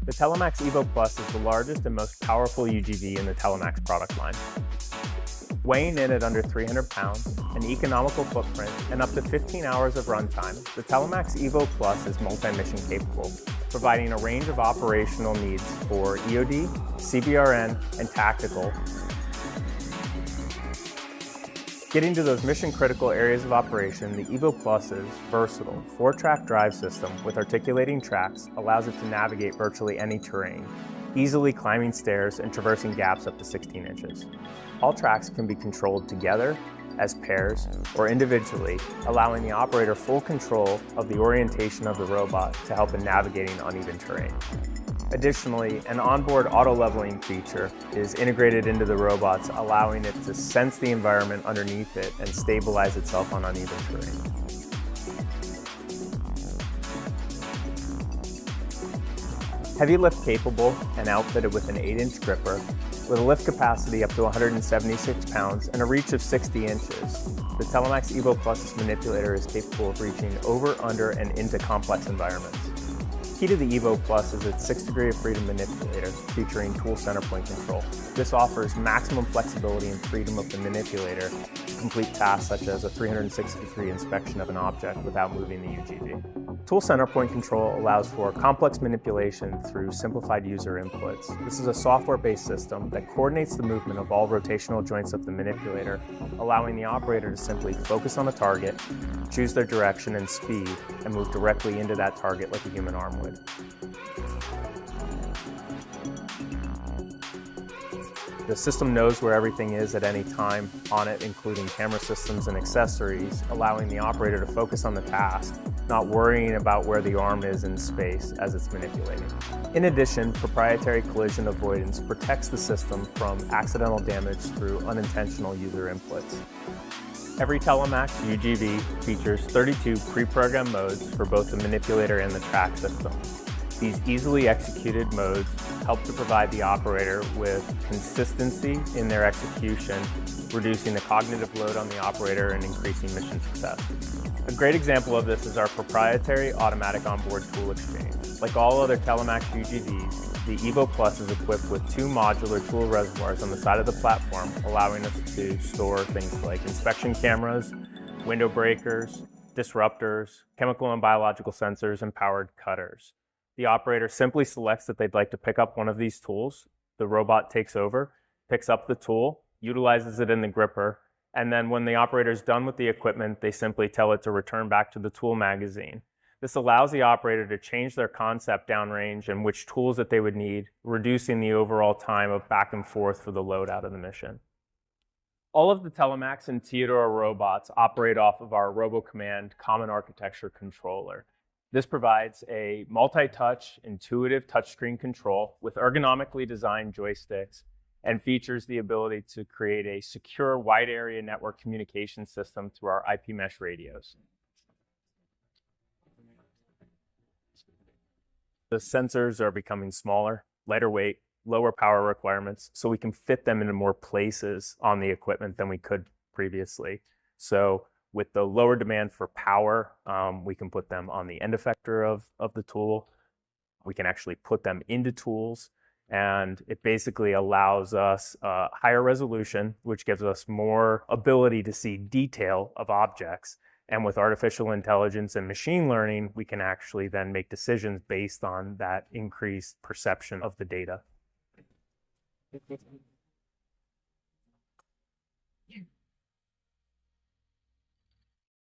The Telemax EVO Plus is the largest and most powerful UGV in the Telemax product line. Weighing in at under 300 pounds, an economical footprint, and up to 15 hours of runtime, the Telemax EVO Plus is multi-mission capable, providing a range of operational needs for EOD, CBRN, and tactical. Getting to those mission-critical areas of operation, the EVO Plus's versatile 4-track drive system with articulating tracks allows it to navigate virtually any terrain, easily climbing stairs and traversing gaps up to 16 inches. All tracks can be controlled together, as pairs, or individually, allowing the operator full control of the orientation of the robot to help in navigating uneven terrain. Additionally, an onboard auto-leveling feature is integrated into the robots, allowing it to sense the environment underneath it and stabilize itself on uneven terrain. Heavy lift capable and outfitted with an 8-inch gripper, with a lift capacity up to 176 pounds and a reach of 60 inches. The Telemax EVO Plus's manipulator is capable of reaching over, under, and into complex environments. Key to the EVO Plus is its 6-degree of freedom manipulator featuring tool center point control. This offers maximum flexibility and freedom of the manipulator to complete tasks such as a 360-degree inspection of an object without moving the UGV. Tool center point control allows for complex manipulation through simplified user inputs. This is a software-based system that coordinates the movement of all rotational joints of the manipulator, allowing the operator to simply focus on a target, choose their direction and speed, and move directly into that target like a human arm would. The system knows where everything is at any time on it, including camera systems and accessories, allowing the operator to focus on the task, not worrying about where the arm is in space as it's manipulating. In addition, proprietary collision avoidance protects the system from accidental damage through unintentional user inputs. Every Telemax UGV features 32 pre-programmed modes for both the manipulator and the track system. These easily executed modes help to provide the operator with consistency in their execution, reducing the cognitive load on the operator and increasing mission success. A great example of this is our proprietary automatic onboard tool exchange. Like all other Telemax UGVs, the EVO Plus is equipped with 2 modular tool reservoirs on the side of the platform, allowing us to store things like inspection cameras, window breakers, disruptors, chemical and biological sensors, and powered cutters. The operator simply selects that they'd like to pick up one of these tools. The robot takes over, picks up the tool, utilizes it in the gripper, and then when the operator is done with the equipment, they simply tell it to return back to the tool magazine. This allows the operator to change their concept downrange and which tools that they would need, reducing the overall time of back and forth for the load out of the mission. All of the Telemax and Theodora robots operate off of our RoboCommand Common Architecture controller. This provides a multi-touch, intuitive touchscreen control with ergonomically designed joysticks and features the ability to create a secure wide area network communication system through our IP mesh radios. The sensors are becoming smaller, lighter weight, lower power requirements, so we can fit them into more places on the equipment than we could previously. So with the lower demand for power, we can put them on the end effector of the tool. We can actually put them into tools, and it basically allows us higher resolution, which gives us more ability to see detail of objects. And with artificial intelligence and machine learning, we can actually then make decisions based on that increased perception of the data.